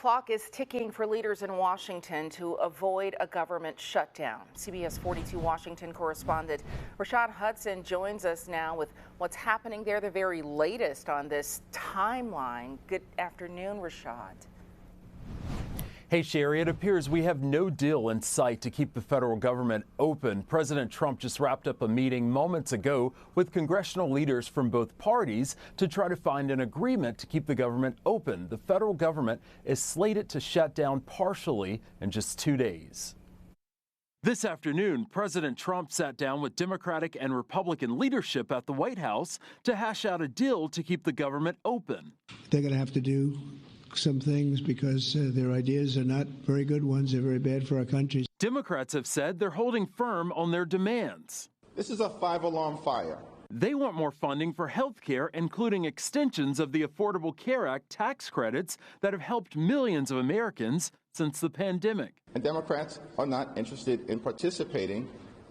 clock is ticking for leaders in Washington to avoid a government shutdown. CBS 42 Washington correspondent Rashad Hudson joins us now with what's happening there, the very latest on this timeline. Good afternoon, Rashad. Hey, Sherry, it appears we have no deal in sight to keep the federal government open. President Trump just wrapped up a meeting moments ago with congressional leaders from both parties to try to find an agreement to keep the government open. The federal government is slated to shut down partially in just 2 days. This afternoon, President Trump sat down with Democratic and Republican leadership at the White House to hash out a deal to keep the government open. They're going to have to do some things because their ideas are not very good ones. They're very bad for our country. Democrats have said they're holding firm on their demands. This is a five-alarm fire. They want more funding for health care, including extensions of the Affordable Care Act tax credits that have helped millions of Americans since the pandemic. And Democrats are not interested in participating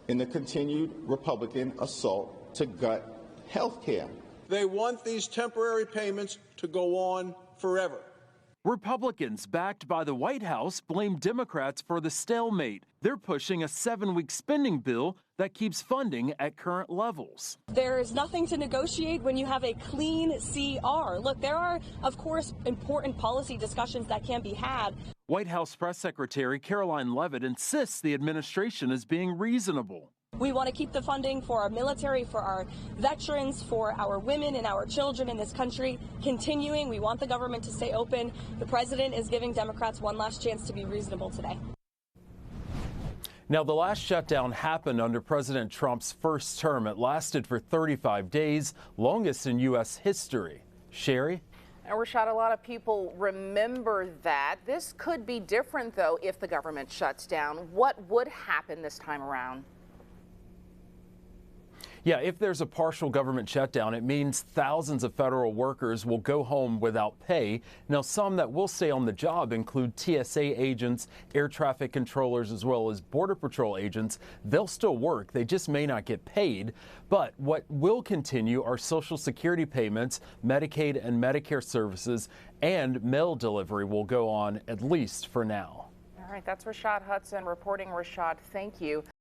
in the continued Republican assault to gut health care. They want these temporary payments to go on forever. Republicans, backed by the White House, blame Democrats for the stalemate. They're pushing a 7-week spending bill that keeps funding at current levels. There is nothing to negotiate when you have a clean CR. Look, there are, of course, important policy discussions that can be had. White House Press Secretary Caroline Leavitt insists the administration is being reasonable. We want to keep the funding for our military, for our veterans, for our women and our children in this country continuing. We want the government to stay open. The president is giving Democrats one last chance to be reasonable today. Now, the last shutdown happened under President Trump's first term. It lasted for 35 days, longest in U.S. history. Sherry? Now, Rashad, a lot of people remember that. This could be different, though, if the government shuts down. What would happen this time around? Yeah, if there's a partial government shutdown, it means thousands of federal workers will go home without pay. Now, some that will stay on the job include TSA agents, air traffic controllers, as well as Border Patrol agents. They'll still work. They just may not get paid. But what will continue are Social Security payments, Medicaid and Medicare services, and mail delivery will go on, at least for now. All right, that's Rashad Hudson reporting. Rashad, thank you.